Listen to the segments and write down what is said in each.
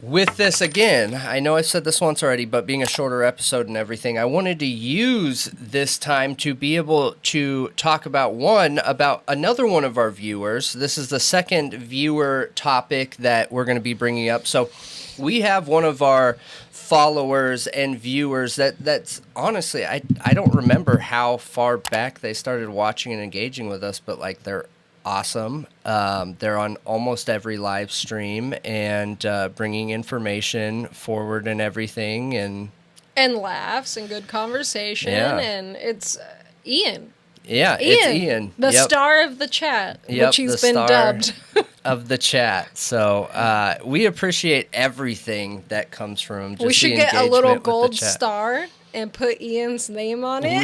with this, again, I know I said this once already, but being a shorter episode and everything, I wanted to use this time to be able to talk about another one of our viewers. This is the second viewer topic that we're going to be bringing up. So we have one of our followers and viewers that's honestly, I don't remember how far back they started watching and engaging with us, but like they're awesome. They're on almost every live stream and bringing information forward and everything, and laughs and good conversation. And it's Ian. Yeah, it's Ian, the star of the chat, which he's been dubbed of the chat. So we appreciate everything that comes from. Just we should get a little gold star and put Ian's name on it.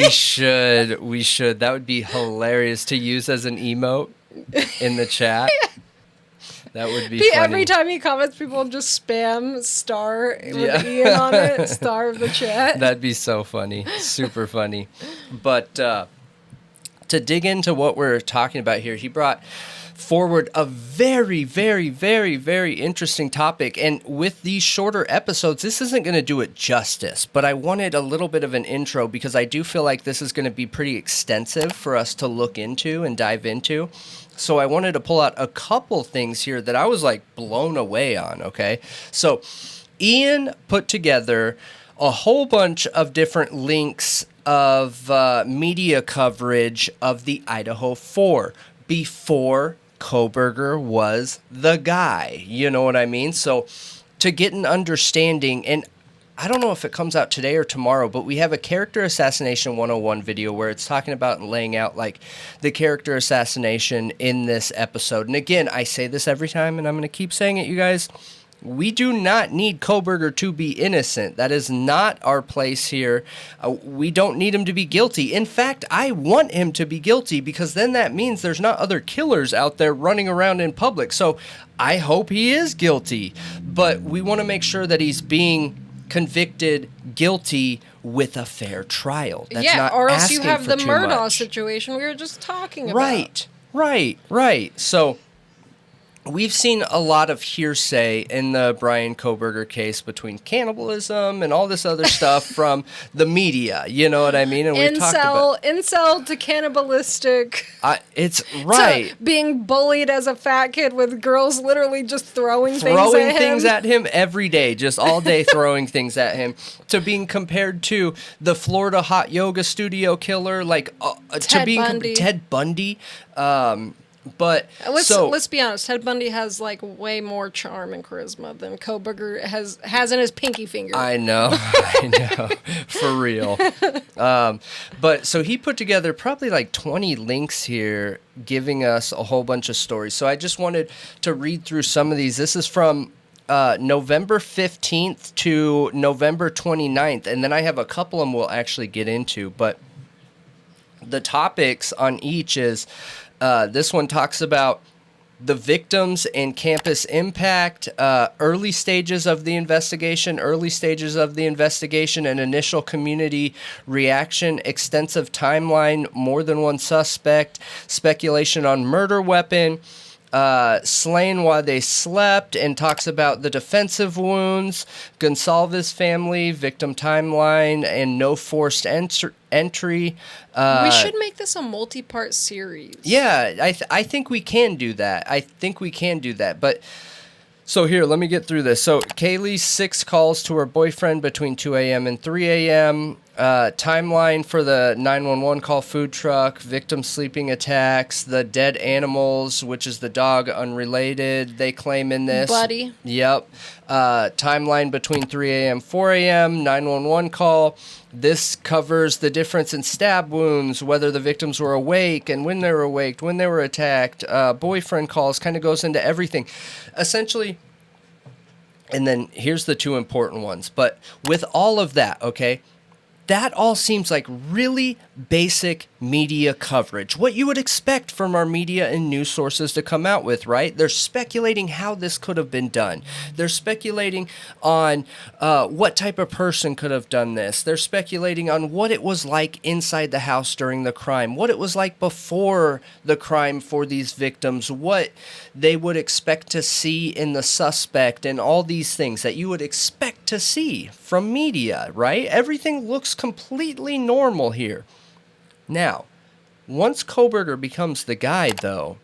We should. That would be hilarious to use as an emote in the chat. That would be funny. Every time he comments, people just spam star with Ian on it, star of the chat. That'd be so funny. Super funny. But to dig into what we're talking about here, he brought forward a very, very, very, very interesting topic. And with these shorter episodes, this isn't going to do it justice, but I wanted a little bit of an intro because I do feel like this is going to be pretty extensive for us to look into and dive into. So I wanted to pull out a couple things here that I was like blown away on, okay? So Ian put together a whole bunch of different links of media coverage of the Idaho4 before Kohberger was the guy. You know what I mean? So to get an understanding, and I don't know if it comes out today or tomorrow, but we have a Character Assassination 101 video where it's talking about and laying out like the character assassination in this episode. And again, I say this every time and I'm going to keep saying it, you guys. We do not need Kohberger to be innocent. That is not our place here. We don't need him to be guilty. In fact, I want him to be guilty because then that means there's not other killers out there running around in public. So I hope he is guilty. But we want to make sure that he's being convicted guilty with a fair trial. That's not or else you asking have for the too Murdaugh much. situation we were just talking about. Right. So we've seen a lot of hearsay in the Brian Kohberger case between cannibalism and all this other stuff from the media. You know what I mean? And we talked about incel to cannibalistic. It's right. To being bullied as a fat kid with girls literally just throwing things at him every day, just all day throwing things at him. To being compared to the Florida hot yoga studio killer, like Ted Bundy. But let's be honest. Ted Bundy has like way more charm and charisma than Kohberger has in his pinky finger. I know, for real. But so he put together probably like 20 links here, giving us a whole bunch of stories. So I just wanted to read through some of these. This is from November 15th to November 29th, and then I have a couple of them we'll actually get into. But the topics on each is. This one talks about the victims and campus impact, early stages of the investigation and initial community reaction, extensive timeline, more than one suspect, speculation on murder weapon, slain while they slept, and talks about the defensive wounds, Gonsalves family, victim timeline, and no forced entry. We should make this a multi-part series. Yeah, I think we can do that. But so here, let me get through this. So Kaylee's 6 calls to her boyfriend between 2 a.m. and 3 a.m. Timeline for the 911 call, food truck, victim sleeping attacks, the dead animals, which is the dog, unrelated, they claim in this. Buddy. Yep. Timeline between 3 a.m. 4 a.m. 911 call. This covers the difference in stab wounds, whether the victims were awake and when they were awake, when they were attacked. Boyfriend calls, kind of goes into everything. Essentially, and then here's the two important ones. But with all of that, okay, that all seems like really basic media coverage. What you would expect from our media and news sources to come out with, right? They're speculating how this could have been done. They're speculating on what type of person could have done this. They're speculating on what it was like inside the house during the crime, what it was like before the crime for these victims, what they would expect to see in the suspect, and all these things that you would expect to see from media, right? Everything looks completely normal here. Now, once Kohberger becomes the guy, though,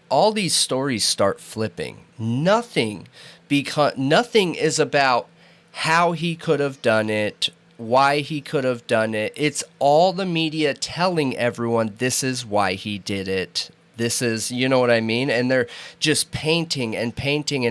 all these stories start flipping. Nothing is about how he could have done it, why he could have done it. It's all the media telling everyone this is why he did it. This is, you know what I mean? And they're just painting an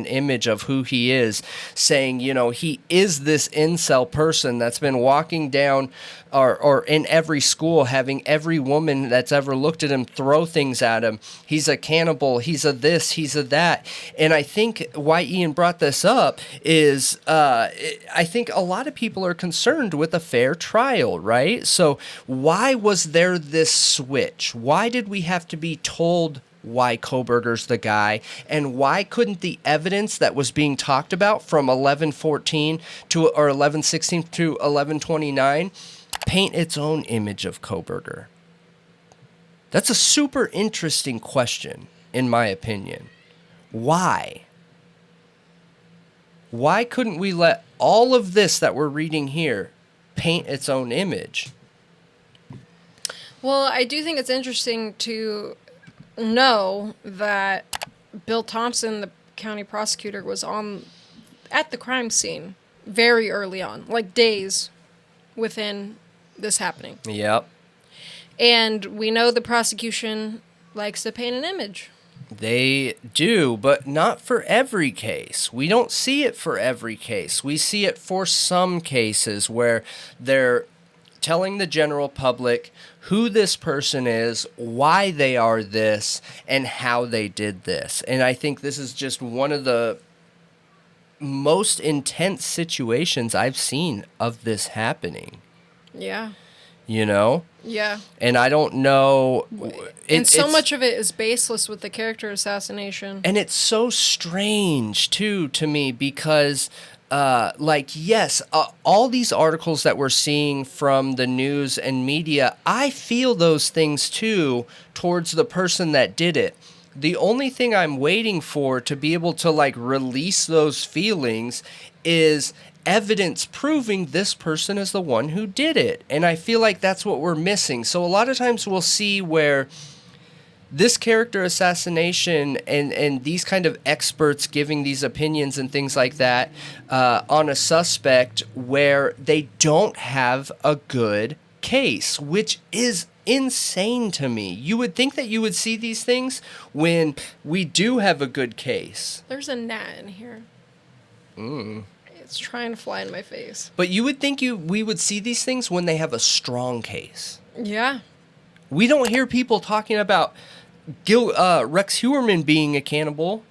image of who he is, saying, you know, he is this incel person that's been walking down or in every school, having every woman that's ever looked at him throw things at him. He's a cannibal. He's a this. He's a that. And I think why Ian brought this up is I think a lot of people are concerned with a fair trial, right? So why was there this switch? Why did we have to be told why Kohberger's the guy, and why couldn't the evidence that was being talked about from 11:14 to or 11:16 to 11:29 paint its own image of Kohberger? That's a super interesting question, in my opinion. Why? Why couldn't we let all of this that we're reading here paint its own image? Well, I do think it's interesting to know that Bill Thompson, the county prosecutor, was at the crime scene very early on, like days within this happening. Yep. And we know the prosecution likes to paint an image. They do, but not for every case. We don't see it for every case. We see it for some cases where they're telling the general public who this person is, why they are this, and how they did this. And I think this is just one of the most intense situations I've seen of this happening. Yeah. You know? Yeah. And I don't know. And so much of it is baseless with the character assassination. And it's so strange, too, to me, because yes, all these articles that we're seeing from the news and media, I feel those things too towards the person that did it. The only thing I'm waiting for to be able to release those feelings is evidence proving this person is the one who did it. And I feel like that's what we're missing. So a lot of times we'll see where this character assassination and these kind of experts giving these opinions and things like that on a suspect where they don't have a good case, which is insane to me. You would think that you would see these things when we do have a good case. There's a gnat in here. It's trying to fly in my face. But you would think we would see these things when they have a strong case. Yeah. We don't hear people talking about Rex Heuermann being a cannibal.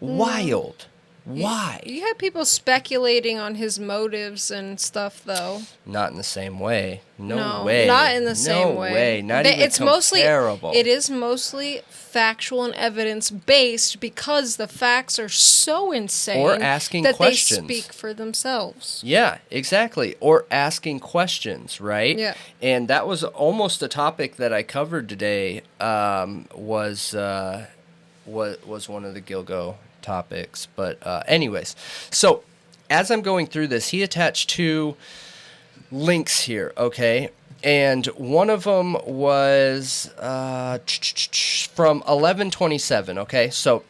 Wild. Why? You had people speculating on his motives and stuff, though. Not in the same way. No way. Not in the same No way. way. Not even comparable. It is mostly factual and evidence-based because the facts are so insane or asking that questions. They speak for themselves. Yeah, exactly. Or asking questions, right? Yeah. And that was almost a topic that I covered today. Was one of the Gilgo topics. But anyways, so as I'm going through this, he attached 2 links here, okay? And one of them was from 1127, okay? So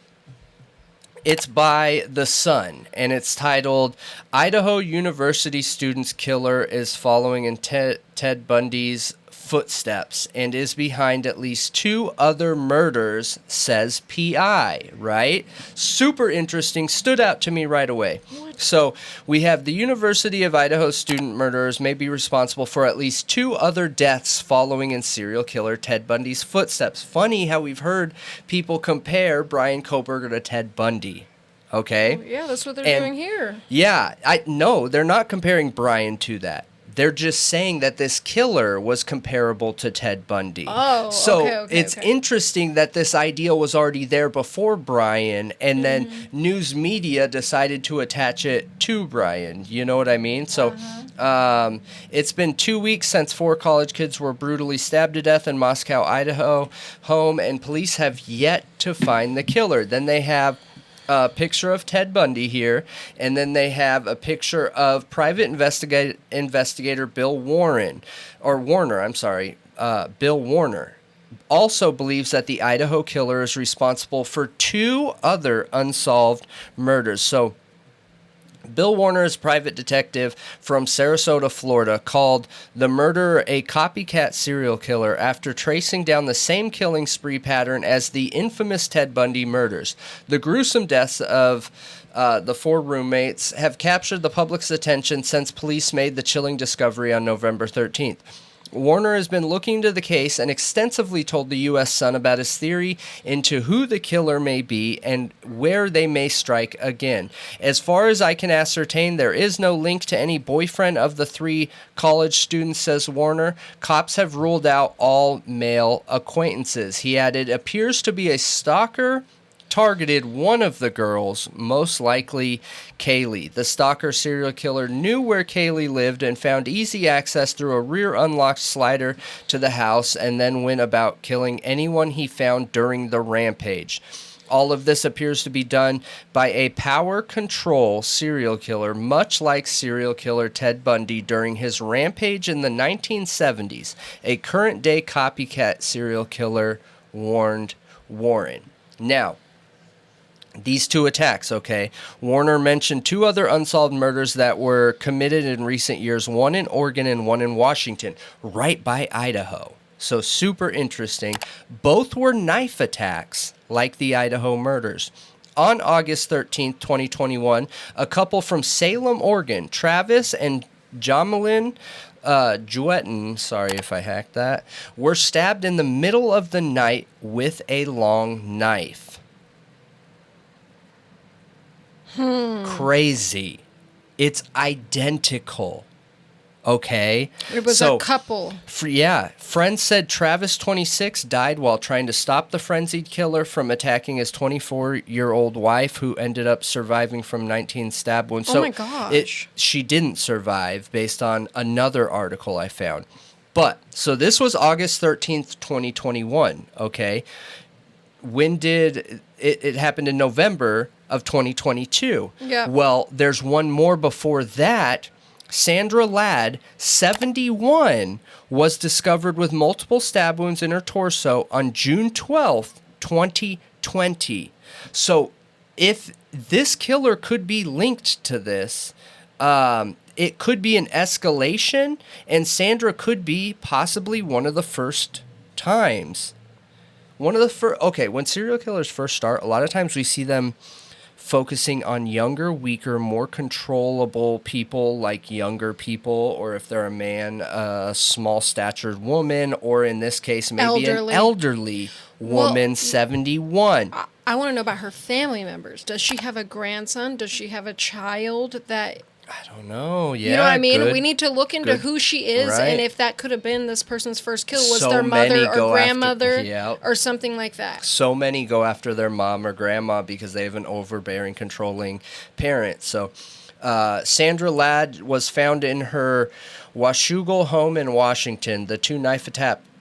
it's by The Sun, and it's titled, Idaho University Student's Killer is Following in Ted Bundy's Footsteps and is behind at least 2 other murders, says PI, right? Super interesting, stood out to me right away. So we have the University of Idaho student murderers may be responsible for at least 2 other deaths following in serial killer Ted Bundy's footsteps. Funny how we've heard people compare Brian Kohberger to Ted Bundy. Okay? Yeah, that's what they're And- doing here. Yeah, no, they're not comparing Brian to that. They're just saying that this killer was comparable to Ted Bundy. Oh, so okay, it's okay. interesting that this idea was already there before Brian, and then news media decided to attach it to Brian. You know what I mean? So it's been 2 weeks since 4 college kids were brutally stabbed to death in Moscow, Idaho home, and police have yet to find the killer. Then they have a picture of Ted Bundy here, and then they have a picture of private investigator Bill Warner. Bill Warner also believes that the Idaho killer is responsible for 2 other unsolved murders. So Bill Warner is a private detective from Sarasota, Florida, called the murderer a copycat serial killer after tracing down the same killing spree pattern as the infamous Ted Bundy murders. The gruesome deaths of the 4 roommates have captured the public's attention since police made the chilling discovery on November 13th. Warner has been looking into the case and extensively told the U.S. Sun about his theory into who the killer may be and where they may strike again. As far as I can ascertain, there is no link to any boyfriend of the 3 college students, says Warner. Cops have ruled out all male acquaintances. He added, appears to be a stalker targeted one of the girls, most likely Kaylee. The stalker serial killer knew where Kaylee lived and found easy access through a rear unlocked slider to the house, and then went about killing anyone he found during the rampage. All of this appears to be done by a power control serial killer, much like serial killer Ted Bundy during his rampage in the 1970s. A current-day copycat serial killer, warned Warren. Now, these 2 attacks, okay? Warner mentioned 2 other unsolved murders that were committed in recent years, one in Oregon and one in Washington, right by Idaho. So super interesting. Both were knife attacks, like the Idaho murders. On August 13th, 2021, a couple from Salem, Oregon, Travis and Jamelin Juetten, sorry if I hacked that, were stabbed in the middle of the night with a long knife. Crazy. It's identical. Okay? It was a couple. Friends said Travis, 26, died while trying to stop the frenzied killer from attacking his 24-year-old wife, who ended up surviving from 19 stab wounds. Oh my gosh. She didn't survive, based on another article I found. But, so this was August 13th, 2021, okay? When did it happened in November of 2022? Yeah. Well, there's one more before that. Sandra Ladd, 71, was discovered with multiple stab wounds in her torso on June 12th, 2020. So if this killer could be linked to this, it could be an escalation, and Sandra could be possibly one of the first times. When serial killers first start, a lot of times we see them focusing on younger, weaker, more controllable people, like younger people, or if they're a man, a small-statured woman, or in this case, maybe an elderly woman, 71. I want to know about her family members. Does she have a grandson? Does she have a child that... I don't know. Yeah, you know what I mean? good, We need to look into who she is, right. And if that could have been this person's first kill. Was So their many mother or go grandmother after- or something like that? So many go after their mom or grandma because they have an overbearing, controlling parent. So Sandra Ladd was found in her Washougal home in Washington. The 2 knife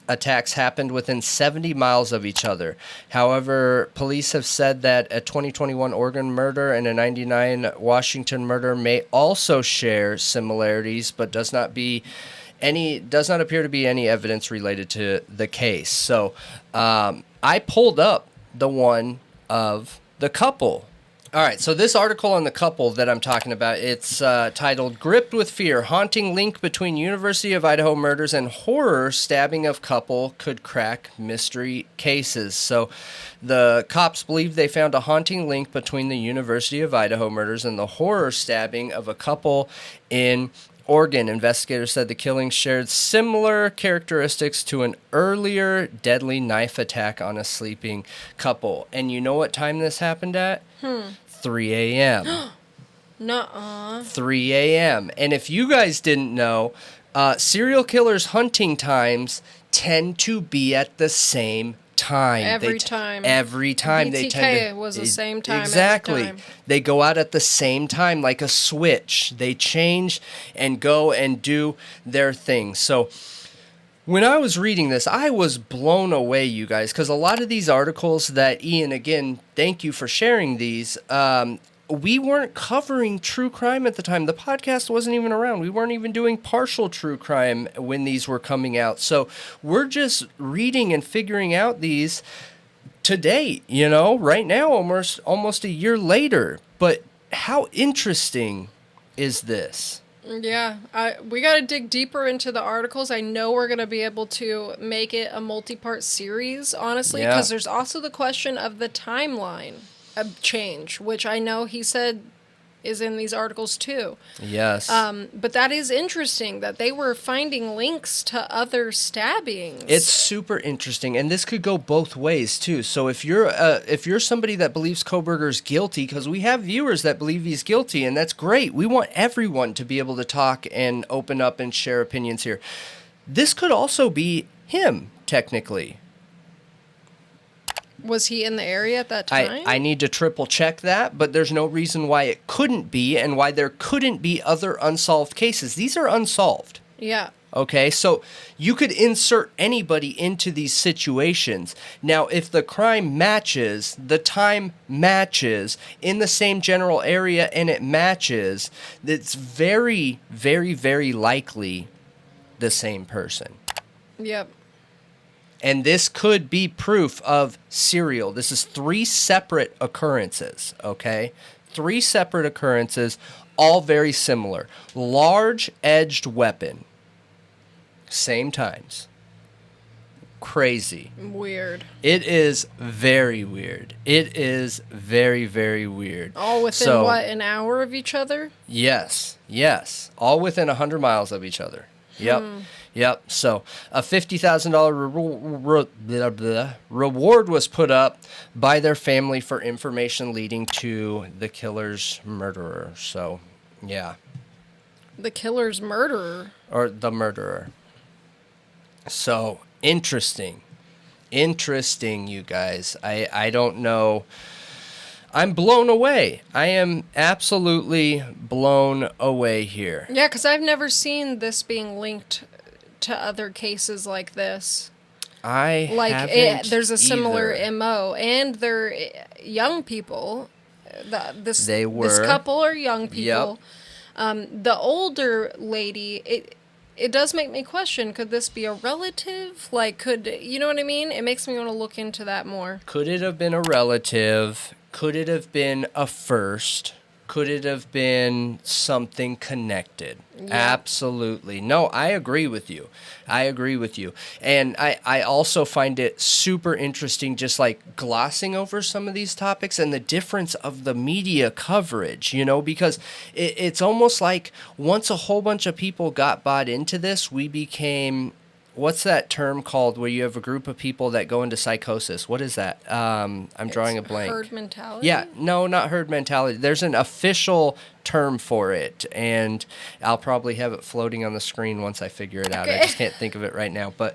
attacks happened within 70 miles of each other. However, police have said that a 2021 Oregon murder and a 99 Washington murder may also share similarities, but does not appear to be any evidence related to the case. So I pulled up the one of the couple. All right, so this article on the couple that I'm talking about, it's titled Gripped with Fear, Haunting Link Between University of Idaho Murders and Horror Stabbing of Couple Could Crack Mystery Cases. So the cops believe they found a haunting link between the University of Idaho murders and the horror stabbing of a couple in Oregon. Investigators said the killing shared similar characteristics to an earlier deadly knife attack on a sleeping couple. And you know what time this happened at? 3 a.m. Nuh-uh. 3 a.m. And if you guys didn't know, serial killers' hunting times tend to be at the same time. Every time. Every time. BTK was the same time. Exactly. Every time. They go out at the same time, like a switch. They change and go and do their thing. So when I was reading this, I was blown away, you guys, because a lot of these articles that Ian, again, thank you for sharing these. We weren't covering true crime at the time. The podcast wasn't even around. We weren't even doing partial true crime when these were coming out. So we're just reading and figuring out these to date, right now, almost a year later. But how interesting is this? Yeah, we got to dig deeper into the articles. I know we're going to be able to make it a multi-part series, honestly, because there's also the question of the timeline of change, which I know he said is in these articles too. Yes. But that is interesting that they were finding links to other stabbings. It's super interesting, and this could go both ways too. So if you're somebody that believes Kohberger's guilty, because we have viewers that believe he's guilty, and that's great. We want everyone to be able to talk and open up and share opinions here. This could also be him, technically. Was he in the area at that time? I need to triple check that, but there's no reason why it couldn't be and why there couldn't be other unsolved cases. These are unsolved. Yeah. Okay, so you could insert anybody into these situations. Now, if the crime matches, the time matches in the same general area and it matches, it's very, very, very likely the same person. Yep. And this could be proof of serial. This is 3 separate occurrences, okay? 3 separate occurrences, all very similar. Large edged weapon. Same times. Crazy. Weird. It is very weird. It is very, very weird. All within, an hour of each other? Yes. All within 100 miles of each other. Yep. Yep. So a $50,000 reward was put up by their family for information leading to the killer's murderer. So, yeah. The killer's murderer? Or the murderer. So, interesting. Interesting, you guys. I don't know. I'm blown away. I am absolutely blown away here. Yeah, because I've never seen this being linked to other cases like this. There's a similar MO, and they're young people. This couple are young people. Yep. The older lady, it does make me question, could this be a relative? You know what I mean? It makes me want to look into that more. Could it have been a relative? Could it have been a first? Could it have been something connected? Yeah. Absolutely. No, I agree with you. And I also find it super interesting just like glossing over some of these topics and the difference of the media coverage, because it's almost like once a whole bunch of people got bought into this, we became... What's that term called where you have a group of people that go into psychosis? What is that? I'm drawing a blank. Herd mentality? Yeah, no, not herd mentality. There's an official term for it, and I'll probably have it floating on the screen once I figure it out. I just can't think of it right now. But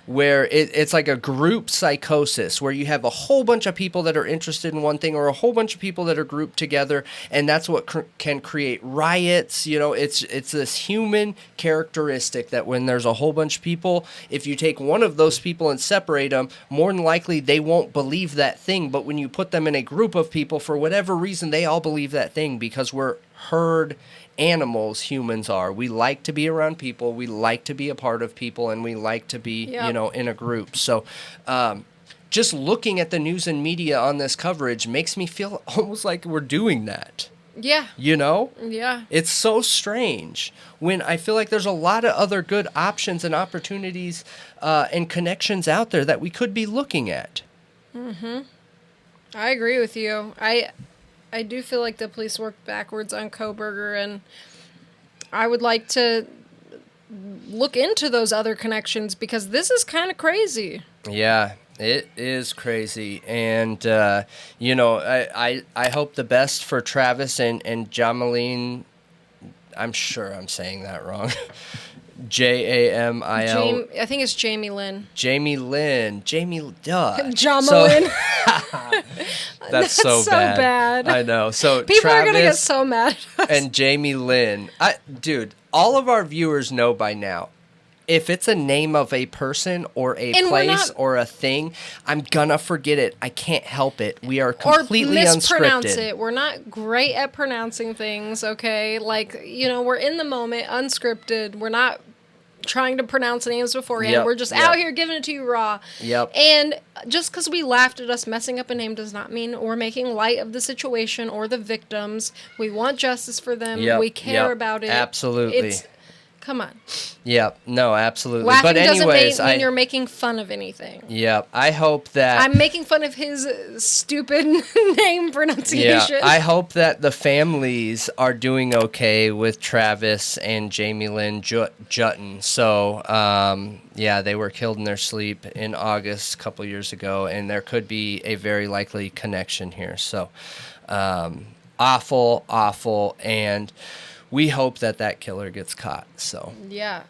where it's like a group psychosis, where you have a whole bunch of people that are interested in one thing or a whole bunch of people that are grouped together, and that's what can create riots. It's this human characteristic that when there's a whole bunch of people, if you take one of those people and separate them, more than likely they won't believe that thing. But when you put them in a group of people, for whatever reason, they all believe that thing because we're herd animals. Humans are. We like to be around people. We like to be a part of people, and we like to be, in a group. So, just looking at the news and media on this coverage makes me feel almost like we're doing that. Yeah. Yeah. It's so strange when I feel like there's a lot of other good options and opportunities and connections out there that we could be looking at. Mm-hmm. I agree with you. I do feel like the police worked backwards on Kohberger, and I would like to look into those other connections because this is kind of crazy. Yeah, It is crazy, and you know, I hope the best for Travis and Jamaline. I'm sure I'm saying that wrong. Jamil. I think it's Jamie Lynn. Jamie Lynn. Jamie. Duh. Jamalyn. That's so bad. I know. So people Travis are gonna get so mad at us. and Jamie Lynn. Dude, all of our viewers know by now. If it's a name of a person or a place or a thing, I'm gonna forget it. I can't help it. We are completely or mispronounce unscripted. it. We're not great at pronouncing things, okay? Like, you know, we're in the moment, unscripted. We're not trying to pronounce names beforehand. Yep, We're just out here giving it to you raw. Yep. And just because we laughed at us messing up a name does not mean we're making light of the situation or the victims. We want justice for them. Yep, We care about it. Absolutely. Come on. Yep. No, absolutely. Laughing but anyways, doesn't mean you're making fun of anything. Yep. I hope that I'm making fun of his stupid name pronunciation. Yeah. I hope that the families are doing okay with Travis and Jamie Lynn Jutton. So, yeah, they were killed in their sleep in August a couple years ago, and there could be a very likely connection here. So, awful, and we hope that killer gets caught. So yeah,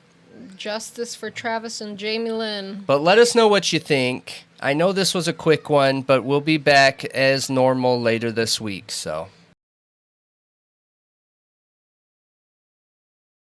justice for Travis and Jamie Lynn. But let us know what you think. I know this was a quick one, but we'll be back as normal later this week. So.